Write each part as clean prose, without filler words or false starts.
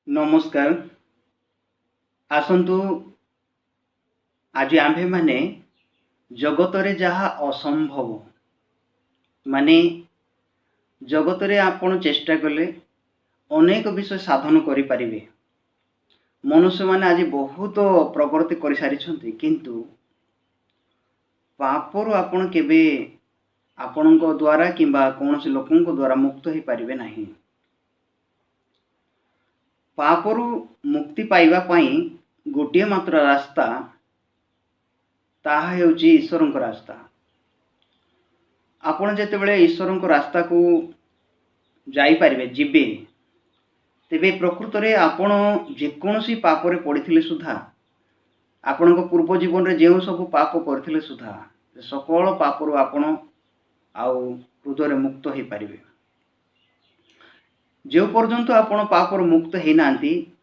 नमस्कार। आसतु आज आम्भे माने जगतरे जहा असंभव माने जगतरे आपण चेष्टा कले अनेक विषय साधन करि परिबे। मनुष्य माने आज बहुत प्रगति कर सारी किंतु पापर आपण केबे आपणको द्वारा किंबा कौन लोकंको द्वारा मुक्त हो पारिबे नहीं। पापरु मुक्ति पाइबा पाई गोटे मात्र रास्ता ताहा हेउची ईश्वरंको रास्ता। आपण जेतेबेले ईश्वरंको रास्ता को जाई पारिबे जिबे तेबे प्रकृत रे आपण जेकोसी पापरे पड़िथिले सुधा आपणको पूर्व जीवन रे जेउ सब पाप करथिले सुधा सकल पापरु आपण आउ हृदय मुक्त हो पारिबे। जो पर्यंत आपण पापर मुक्त है नांती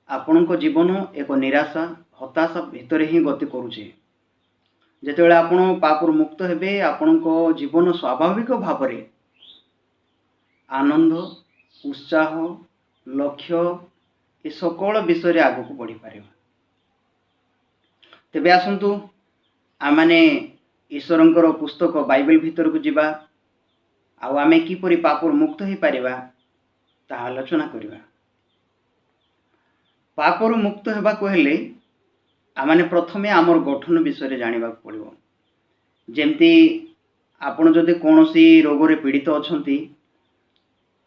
आपणको जीवन एक निराशा हताशा भितर ही गति करुचे। जेतेबेले आपण पापर मुक्त हेबे आपणको जीवन स्वाभाविक भाव में आनंद उत्साह लक्ष्य ये सकल विषय आग को बढ़ी पार। तेबे आसंतु आमाने ईश्वरंकर पुस्तक बाइबल भीतर को जीवा आउ आमे किपरि पापर मुक्त हो पारिबा ता आलोचना करिबा। पापर मुक्त हेबा को हेले आमाने प्रथमे आमर गठन विषय जानिबा पड़िबो। जेमती आपण जदि कोनोसी रोग रे पीड़ित अछंती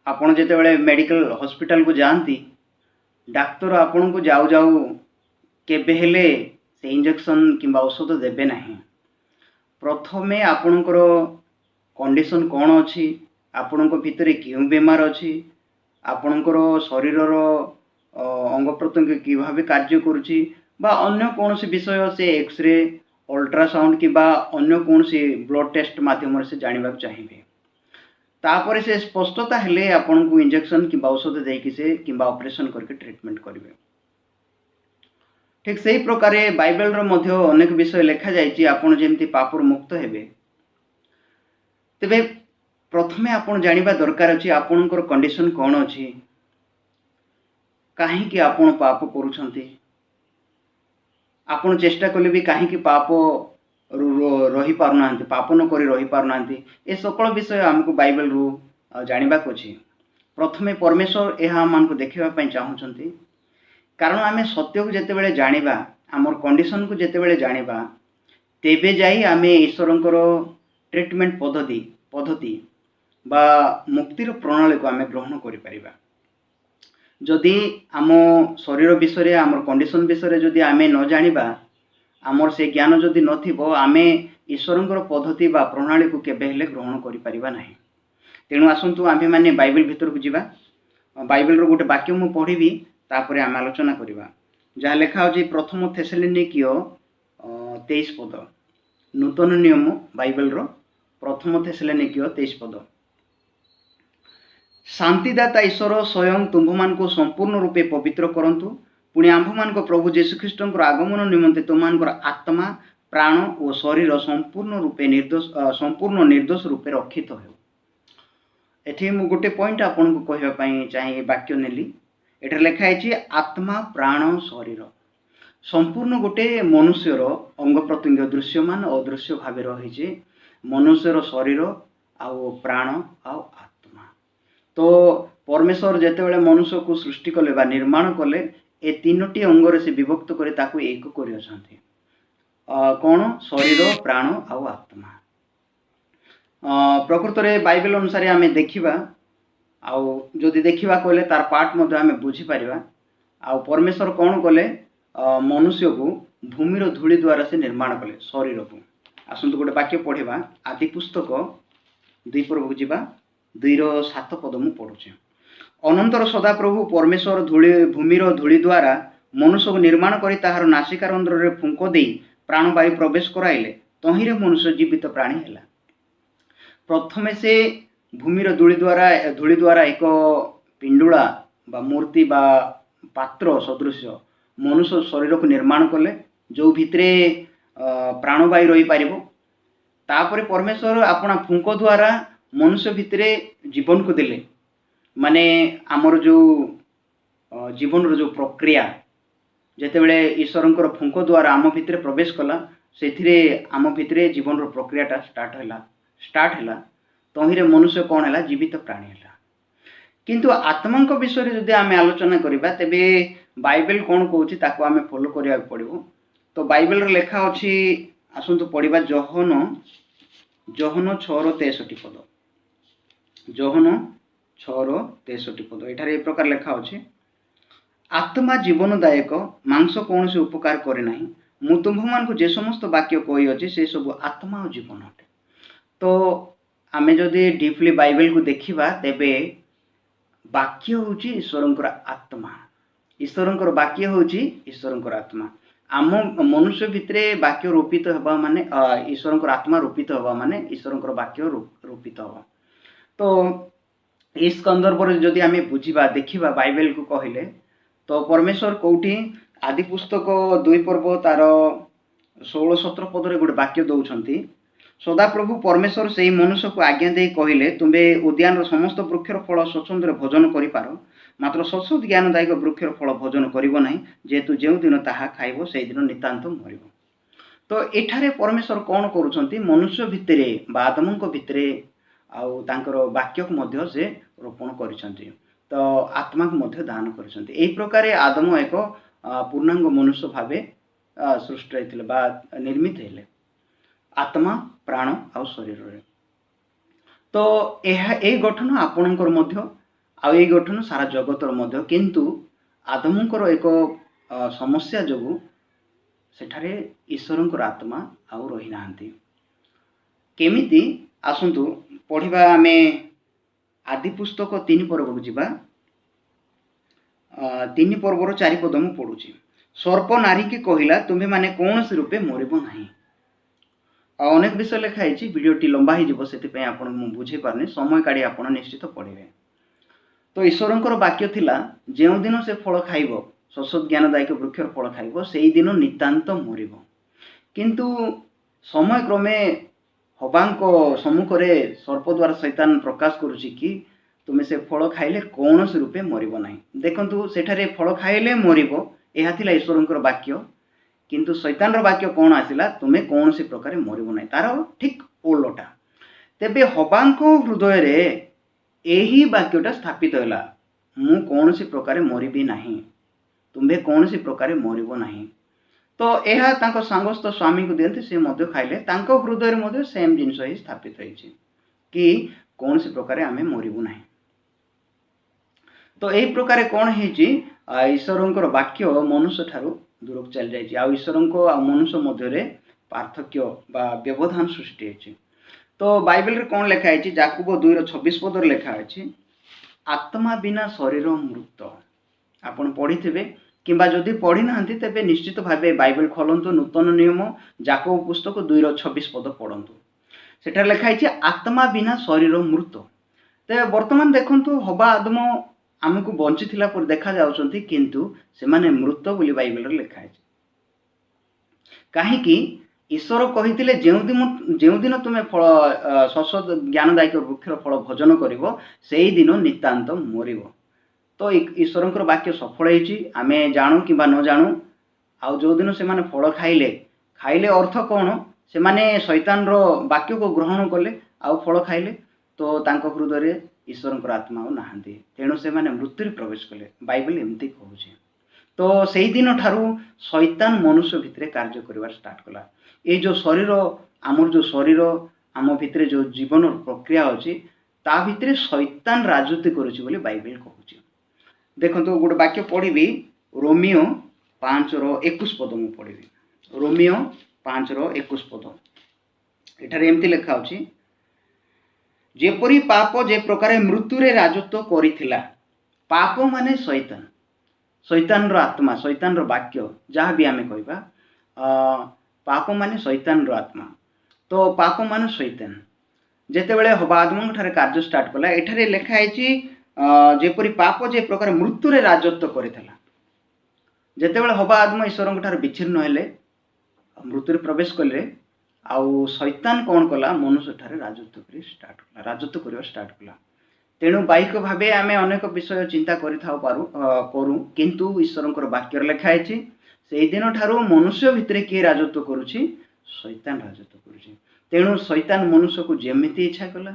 आपण जेतेबेले मेडिकल हॉस्पिटल को जानती डाक्टर आपण को जाऊ जाऊ केबे हेले से इंजेक्शन किंबा औषध देबे नाही। प्रथमे आपणकर कंडीशन कौन अच्छी आपणको भितर क्यों बेमार अच्छी आपणकर शरीरर अंग प्रत्यंग कि भाव कार्य करुच्ची बा अन्य कौन विषय से एक्सरे अल्ट्रासाउंड कि अन्य कौन ब्लड टेस्ट माध्यम से जानवा चाहिए। तापर से स्पष्टता हेले आपन को इंजेक्शन कि औषध देकी से कि ऑपरेशन करके ट्रीटमेंट करेंगे। ठीक सही प्रकार बाइबल रो अनेक विषय लिखा जाइए आपन जेमती पापर मुक्त हेबे। तेबे प्रथमे आपन जानिबा दरकार अछि आपनकर कंडीशन कौन अछि काहे कि आपन पाप करूछंती आपन चेष्टा कले भी काहे कि पाप रही पारुनांती पाप न करी रही पारुनांती ए सकल विषय हमको बाइबल रु जानिबा को अछि। प्रथमे परमेश्वर एहा हमको देखिबा पई चाहुछंती कारण आमे सत्य को जेतेबेले जानिबा हमर कंडीशन को जेतेबेले जानिबा तेबे जाई आमे ईश्वरंकर ट्रीटमेंट पद्धति बा मुक्तिर प्रणाली को आमे ग्रहण करि परिबा। जदि आम शरीर विषय आम कंडीशन विषय जदि आमे न जानिबा आमर से ज्ञान जदि नथिबो आमे ईश्वरंकर पद्धति बा प्रणाली को केबे हेले ग्रहण करि परिबा नाही। तेणु आसंतु आम्भे माने बाइबल भीतर को जीवा। बाइबल रो गोटे वाक्य मु पढ़िबी तापरे आमे आलोचना करिबा। जहाँ लेखा होची प्रथम थेसलोनिकियो 23 पद नूतन नियम बाइबल रो प्रथम थेसलोनिकियो 23 पद। शांतिदाता ईश्वर स्वयं तुम्भमान को संपूर्ण रूपे पवित्र करंतु पुणी आंभमान को प्रभु जेसुख्रीष्ट आगमन निमंते तुमମାନଙ୍କର आत्मा प्राण और शरीर संपूर्ण निर्दोष रूपे रक्षित हो। एठी मु गोटे पॉइंट आपन को कहबा पई चाहि वाक्य नेली एठर लिखा है आत्मा प्राण शरीर संपूर्ण गोटे मनुष्यर अंग प्रत्यंग दृश्यमान अदृश्य भाव रही मनुष्यर शरीर आउ प्राण आउ आत्मा। तो परमेश्वर जेतेबेले मनुष्य को सृष्टि कले बा निर्माण कले ए तीनोटी अंगरे से विभक्त करे ताकू एक करि अछंती कौन शरीर प्राण आउ आत्मा। प्रकृत रे बाइबल अनुसार आमे देखिबा आउ जदि देखिबा कहले तार पार्ट मध्ये आमे बुझी परिबा। आउ परमेश्वर कौन कले मनुष्य को भूमिर धूली द्वारा से निर्माण कले शरीर को। आसंतु गोटे वाक्य पढ़िबा आदि पुस्तक 2 पर्व जीवा 2:7 पद मु पढ़ुचे। अनंतर सदाप्रभु परमेश्वर भूमिर धूली द्वारा मनुष्य को निर्माण करी ताहार नासिकारंध्र रे फुंक दे प्राणवायु प्रवेश कराइले तहिरे मनुष्य जीवित प्राणी हैला। प्रथमे से भूमिर धूली द्वारा एक पिंडुला बा मूर्ति बा पात्र सदृश मनुष्य शरीर को निर्माण कले जो भितरे प्राणवायु रही पारिबो। तापरे परमेश्वर अपना फुंक द्वारा मनुष्य भितरे जीवन को देले माने आमर जो जीवन जो प्रक्रिया जेतेबेले ईश्वरंकर फुंक द्वारा आम भितर प्रवेश कला से आम भितर जीवन प्रक्रियाटा स्टार्ट है तहिरे मनुष्य कौन है जीवित प्राणी है। किंतु आत्मा विषय जदि आम आलोचना करवा तेबे बाइबल कौन कौच आम फॉलो करा पड़ो। तो बाइबल लेखा अच्छी आसतु पढ़ा जोहन 6:63 पद, जोहन 6:63 पद एठार ए प्रकार लेखा अच्छे, आत्मा जीवनदायक मांस कौन से उपकार करे नहीं, मु तुम्भ मान जे समस्त वाक्य कही अच्छे से सब आत्मा और जीवन अटे। तो आमे जदि डीपली बाइबल को देखिबा तेबे वाक्य होची ईश्वरंकर आत्मा, ईश्वरंकर वाक्य होची ईश्वरंकर आत्मा। आम मनुष्य भितरे वाक्य रूपित हवा माने ईश्वरंकर आत्मा रूपित हवा माने ईश्वरंकर वाक्य रूपित हवा। तो इस संदर्भ में जदि आमे बुझिबा देखिबा बाइबल को कहले तो परमेश्वर कौटी आदि पुस्तक 2 पर्व तार 16-17 पद रे गोटे वाक्य दौरान सदाप्रभु परमेश्वर से मनुष्य को आज्ञा दे कहले तुम्बे उद्यान समस्त वृक्षर फल स्वच्छंद भोजन करिपार, मात्र सत्सद ज्ञानदायक वृक्षर फल भोजन करिबो नाही, जेतु जो दिन ताहा खाइबो से दिन नितांत मरिबो। तो एठारे परमेश्वर कौन करुछंती मनुष्य भितरे बा आदमक भितरे आउ तांकर वाक्य को मध्य से रोपण करिसंती, तो आत्मा को मध्य दान करिसंती। एई प्रकारे आदम एक पूर्णांग मनुष्य भावे सृष्टि होइथिले बा निर्मित हेले आत्मा प्राण आ शरीर रे। तो यह गठन आपणकर मध्य आ गठन सारा जगतर मध्य, किंतु आदमकर एक समस्या जो सेठारे ईश्वरंकर आत्मा आउ रही नांती। केमिति आसंतु पढ़िबा आमे आदि पुस्तक 3 पर्व को जिबा 3 पर्वर 4 पद मु पढुची। सर्प नारी की कहिला तुम्हे माने कौन से रूपे मरिबो नाही। अनेक विषय लिखा है, वीडियोटी लंबा हो से आपन मु बुझे पारने, समय काढ़ी आपन निश्चित पढ़े। तो ईश्वरंकर वाक्य थिला जेउ दिन से फल खाइबो सत्सद ज्ञानदायक वृक्षर फल खाइबो सेई दिन नितांत मरिबो। किंतु समय क्रमे हबांक सम्मुखरे सर्प द्वारा शैतान प्रकाश करुछि कि तुमे से फल खाइले कौन से रूपे मरिबो नाही। देखंतु सेठारे फल खाइले मरिबो एहा थिला ईश्वरंकर वाक्य, किंतु शैतान वाक्य कौन आसिला तुम्हें कौन सी प्रकार मरिबो नाही, तार ठीक ओलटा। तेबे हबांक हृदय रे एही वाक्यटा स्थापित होला मु कौन सी प्रकार मरिबी नाही, तुम्हें कौन सी प्रकार मरिबो नाही। तो यह तांको सांगस्थ स्वामी को दियंती से मध्य खाइले तांको हृदय रे मध्य सेम जिंस ही स्थापित होइछि कि कौन सी प्रकार आमे मरिबो नाही। तो एही प्रकार कौन हेछि ईश्वरंकर वाक्य मनुष्य ठारू दूर को चल जाइए, आउ ईश्वर को मनुष्य मध्य पार्थक्य बा व्यवधान सृष्टि होइछि। तो बाइबल रे कौन लिखा है, याकूब 2:26 पद लिखा है आत्मा बिना शरीर मृत। आपण पढ़ी किंबा जदि पढ़ी ना तेबे निश्चित भावे बाइबल खोलंतु नूतन नियम याकूब पुस्तक 2:26 पद पढ़ंतु। सेठार लिखा है आत्मा बिना शरीर मृत। तेबे वर्तमान देखंतु हवा आदम आमको बंची थिला पर देखा जाउछंती, किंतु से माने मृत बोली बाइबल रे लिखा है। काहेकि ईश्वर कहिथिले जेउ दिन तुमे फल सत्सद ज्ञानदायक वृक्षर फल भोजन करिवो सेई दिन नितांत मरिवो। तो ईश्वरंकर वाक्य सफल होइछि, आमे जानू किंबा न जानू। आउ जो दिन से माने फल खाइले अर्थ कौन, से माने शैतान रो वाक्य को ग्रहण कले आउ फल खाइले, तो तांको हृदय रे ईश्वरंकर आत्मा हो नाहंती, तेणु से माने मृत्यु प्रवेश कले। बाइबल एमती कहूछि। तो सेई दिन ठारू शैतान मनुष्य भितरे कार्य करिवार स्टार्ट कला। ये जो शरीर आमर जो शरीर आम भितरे जो जीवन प्रक्रिया अछि ता भितरे शैतान राजत्व करुछि बोली बाइबल कहूछि। देखंतु गोटे वाक्य पढ़िबी रोमियो 5:21 पद मु पढ़िबी। रोमियो 5:21 पद एठारे एमती लिखा अछि जेपरी पाप जे प्रकार मृत्यु रे राजत्व करिथिला। पाप माने शैतान, शैतान रो आत्मा, शैतान रो वाक्य जहाँ भी आमे कहबा पाप माने शैतान रो आत्मा। तो पाप माने शैतान जेतेबेले हवा आदम ठारे कार्य स्टार्ट कला एठारे लिखा है जेपरी पाप जे प्रकार मृत्यु रे राजत्व करिथिला। जेतेबेले हवा आदम ईश्वर ठारे विच्छिन्न हेले मृत्यु रे प्रवेश कले आउ शैतान कौन कला मनुष्य ठारे राजत्व करिवा स्टार्ट कला। तेणु बाह्यिक भाव आम अनेक विषय चिंता करूँ किंतु ईश्वर वाक्य लिखा है से दिन ठारू मनुष्य भितर किए राजत्व करुच्ची शैतान राजत्व करुच्ची। तेणु शैतान मनुष्य को जेमिति इच्छा कला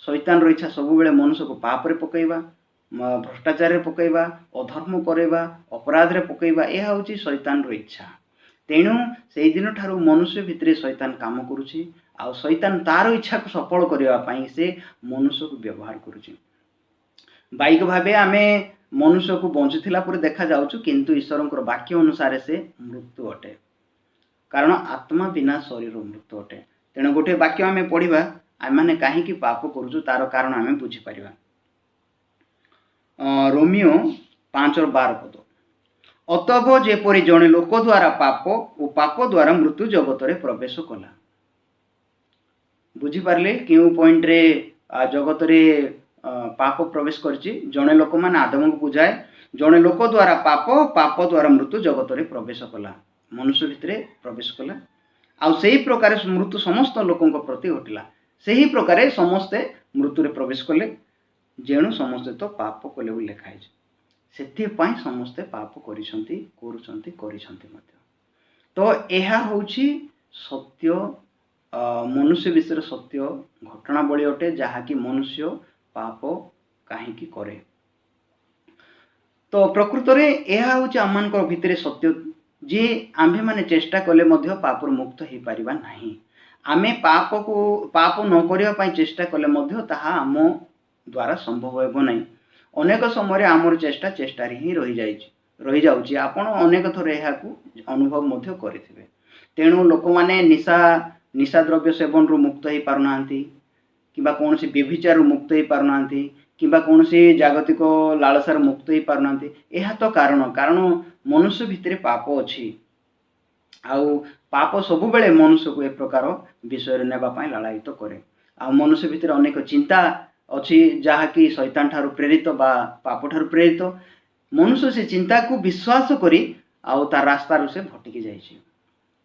शैतान इच्छा सब बेले मनुष्य को पाप रे पकईवा भ्रष्टाचार पकईवा अधर्म करवा अपराध रे पकईवा यह हूँ शैतान इच्छा। तेणु से दिन ठारू मनुष्य भितर शैतान काम करुच्ची आ शैतान तार इच्छा को सफल करने से मनुष्य को व्यवहार करुच्ची। बाह्यिक भाव आम मनुष्य को बंचुला देखा जाऊँ किंतु ईश्वर वाक्य अनुसार से मृत्यु अटे कारण आत्मा बिना शरीर मृत्यु अटे। तेणु गोटे वाक्य आम पढ़ा आम मैंने कहीं पाप करुचु तार कारण आम बुझीपर। रोमियो 5:12 पद अतएव जेपरी जड़े लोक द्वारा पाप और पाप द्वारा मृत्यु जगत रे प्रवेश कला। बुझीपारे क्यों पॉइंट रे जगत रे पाप प्रवेश करछि जड़े लोक मान आदम को बुझाए जड़े लोक द्वारा पाप पाप द्वारा मृत्यु जगत रे प्रवेश कला मनुष्य भितर प्रवेश कला आउ सही प्रकार मृत्यु समस्त लोकों प्रति घटिला सही प्रकार समस्ते मृत्यु रे प्रवेश कले जेणु समस्ते तो पाप कले बोली लिखाई से समस्ते पाप करिसंती तो यह होछि सत्य मनुष्य विषय सत्य घटनावली अटे जहाँकि मनुष्य पाप कहीं करे। तो प्रकृत में यह हूँ आम भितर सत्य जे आम्भे माने चेष्टा कले मध्य पाप मुक्त हो पारिबा नहीं। आमे पाप को पाप न करने चेष्टा कले मध्य ताहा आम द्वारा संभव हेबो नहीं। अनेक समय आमर चेष्टा ही रही जाउची आपण अनेक थर यह अनुभव मध्य करिथिबे। तेणु लोक माने निशा द्रव्य सेवन रु मुक्त हो पारना किंबा कौन सी व्यभिचार मुक्त हो पारना किंबा कौन सी जागतिक लालसार मुक्त हो पारना यह तो कारण मनुष्य भितर पाप अच्छी आउ पाप सब बेले मनुष्य को एक प्रकार विषय नेबापी लालायित करे। आ मनुष्य भितर अनेक चिंता अच्छी जहाँकि शैतान ठारू प्रेरित बा पाप ठारू प्रेरित मनुष्य से चिंता को विश्वास करी आउ तार रास्तार से भटकी जाइए।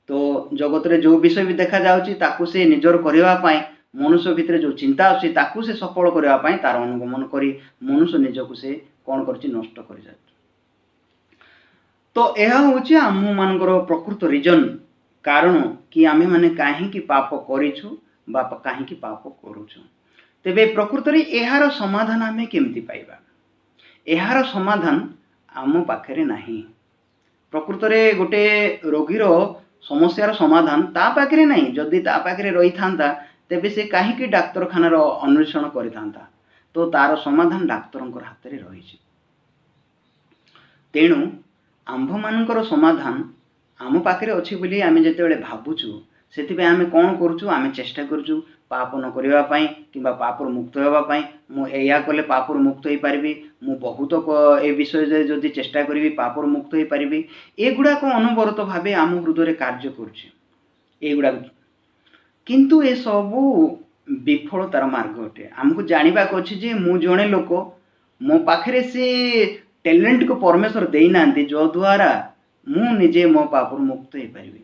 तो जगत रे जो विषय भी देखा जाउची ताकू से निजर करबा पाए मनुष्य भितर जो चिंता अच्छी ताकू से सफल करबा पाए तार अनुगमन करी मनुष्य निजको से कौन करछि नष्ट कर जाए। तो यह हूँ आम मानकर प्रकृत रिजन कारण कि आमे माने कहीं पाप करिछु बा कहीं पाप करूछु। तेबे प्रकृत रे एहार समाधान आमे केमती पाइबा एहार समाधान आम पाखरे नाही। प्रकृत रे गोटे रोगीर समस्यार समाधान ता पाखरे नहीं जदि ता पाखरे रही थांता तेबे से कहीं डाक्तरखानार अन्वेषण करिथांता तो तार समाधान डाक्तरंकर हाथ रे रही। तेणु आंभ मानकर समाधान आम पाखरे अच्छी बोली आमे जेतेबेले भाबुछु सेतिबे आमे कोन करूछु आमे चेष्टा करूछु पाप न करिबा पई किंबा पापर मुक्त होबा पई मु एया कले पापर मुक्त होई पारिबी मु बहुत ए विषय जदि चेष्टा करिबी पापर मुक्त होई पारिबी एगुडा को अनवरत भाबे आम हृदय कार्य करूछि एगुडा किंतु ए सबु विफलतार मार्ग अटे। आमको जानिबाक अछि जे मु जणे लोक मो पाखरे से टैलेंट को परमेश्वर देई नांती जो द्वारा मु निजे मो पापर मुक्त होई पारिबी।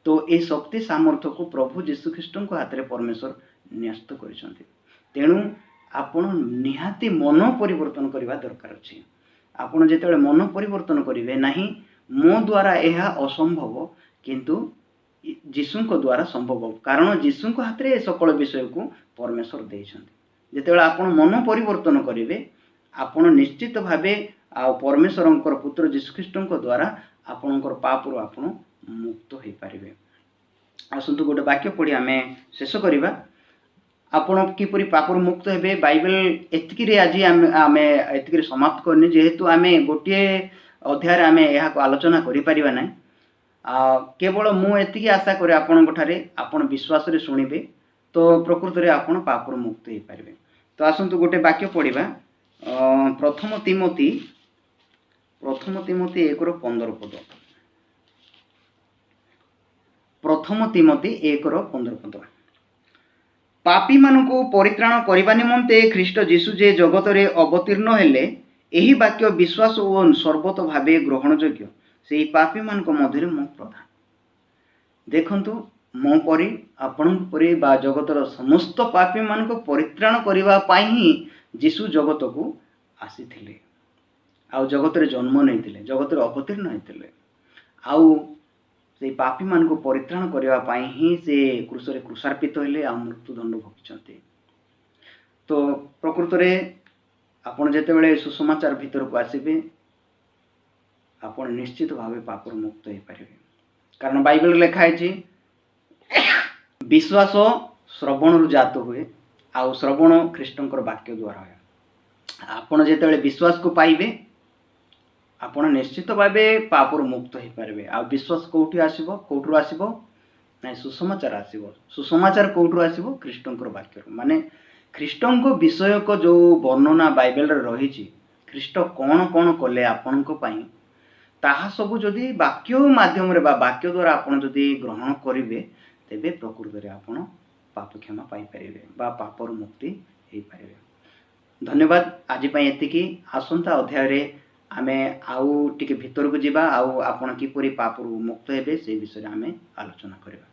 तो ये शक्ति सामर्थ्य को प्रभु जीशु ख्रीष्ट को हाथ में परमेश्वर न्यस्त करिसंती। तेणु आपण निहाती मन परिवर्तन करबा दरकार अछि। आपण जेतेबेले मन परिवर्तन करिवे नाही मो द्वारा यह असंभव किंतु जीशु को द्वारा संभव कारण जीशु को हाथ में सकल विषय को परमेश्वर देइछंती। जेतेबेले आपण मन परिवर्तन करिवे आपण निश्चित भावे आ परमेश्वरंकर पुत्र जीशु ख्रीष्ट को द्वारा आपणकर पापरु आपण मुक्त हो पारे। आसतु गोटे वाक्य पढ़ी आम शेष करवा आपण किपरि पापर मुक्त हेबे बाइबल एतिकी आज आम एतिकी समाप्त करनी जेहेतु आम गोटे अध्याय आम यह आलोचना करिपारिबा नै केवल मु एतिकी आशा करे आपण विश्वास रे शुणिबे तो प्रकृत रे आपण पापर मुक्त हो पारे। तो आसतु गोटे वाक्य पढ़ा प्रथम तिमोथी 1:15 पद प्रथम तिमोथी 1:15 पद पापी मानकु परित्राण करबा निमंते ख्रीष्ट जीशु जे जगत रे अवतीर्ण हेले एही वाक्य विश्वास और सर्वत भावे ग्रहण योग्य से पापी मानक मध्य मो प्रधान। देखंतु मो परी आपण परी बा जगतर समस्त पापी मानक परित्राण करबा पाई ही ଯୀଶୁ ଜଗତକୁ ଆସିଥିଲେ ଆଉ ଜଗତରେ ଜନ୍ମ ନେଇଥିଲେ, ଜଗତରେ ଅବତୀର୍ଣ୍ଣ ହେଇଥିଲେ ଆଉ ସେଇ ପାପୀମାନଙ୍କୁ ପରିତ୍ରାଣ କରିବା ପାଇଁ ହିଁ ସେ କ୍ରୁଶରେ କ୍ରୁଶାର୍ପିତ ହେଲେ ଆଉ ମୃତ୍ୟୁଦଣ୍ଡ ଭୋଗିଛନ୍ତି। ତ ପ୍ରକୃତରେ ଆପଣ ଯେତେବେଳେ ସୁସମାଚାର ଭିତରକୁ ଆସିବେ ଆପଣ ନିଶ୍ଚିତ ଭାବେ ପାପରୁ ମୁକ୍ତ ହେଇପାରିବେ। କାରଣ ବାଇବେଲରେ ଲେଖା ହେଇଛି ବିଶ୍ୱାସ ଶ୍ରବଣରୁ ଜାତ ହୁଏ ଆଉ ଶ୍ରବଣ ଖ୍ରୀଷ୍ଟଙ୍କର ବାକ୍ୟ ଦ୍ୱାରା ହୁଏ। ଆପଣ ଯେତେବେଳେ ବିଶ୍ୱାସକୁ ପାଇବେ ଆପଣ ନିଶ୍ଚିତ ଭାବେ ପାପରୁ ମୁକ୍ତ ହେଇପାରିବେ। ଆଉ ବିଶ୍ୱାସ କେଉଁଠି ଆସିବ, କେଉଁଠୁ ଆସିବ? ନାଇଁ, ସୁସମାଚାର ଆସିବ। ସୁସମାଚାର କେଉଁଠୁ ଆସିବ? ଖ୍ରୀଷ୍ଟଙ୍କର ବାକ୍ୟରୁ। ମାନେ ଖ୍ରୀଷ୍ଟଙ୍କ ବିଷୟକ ଯେଉଁ ବର୍ଣ୍ଣନା ବାଇବେଲରେ ରହିଛି, ଖ୍ରୀଷ୍ଟ କ'ଣ କ'ଣ କଲେ ଆପଣଙ୍କ ପାଇଁ, ତାହା ସବୁ ଯଦି ବାକ୍ୟ ମାଧ୍ୟମରେ ବା ବାକ୍ୟ ଦ୍ୱାରା ଆପଣ ଯଦି ଗ୍ରହଣ କରିବେ ତେବେ ପ୍ରକୃତରେ ଆପଣ ପାପ କ୍ଷମା ପାଇପାରିବେ ବା ପାପରୁ ମୁକ୍ତି ହେଇପାରିବେ। ଧନ୍ୟବାଦ। ଆଜି ପାଇଁ ଏତିକି। ଆସନ୍ତା ଅଧ୍ୟାୟରେ ଆମେ ଆଉ ଟିକେ ଭିତରକୁ ଯିବା ଆଉ ଆପଣ କିପରି ପାପରୁ ମୁକ୍ତ ହେବେ ସେ ବିଷୟରେ ଆମେ ଆଲୋଚନା କରିବା।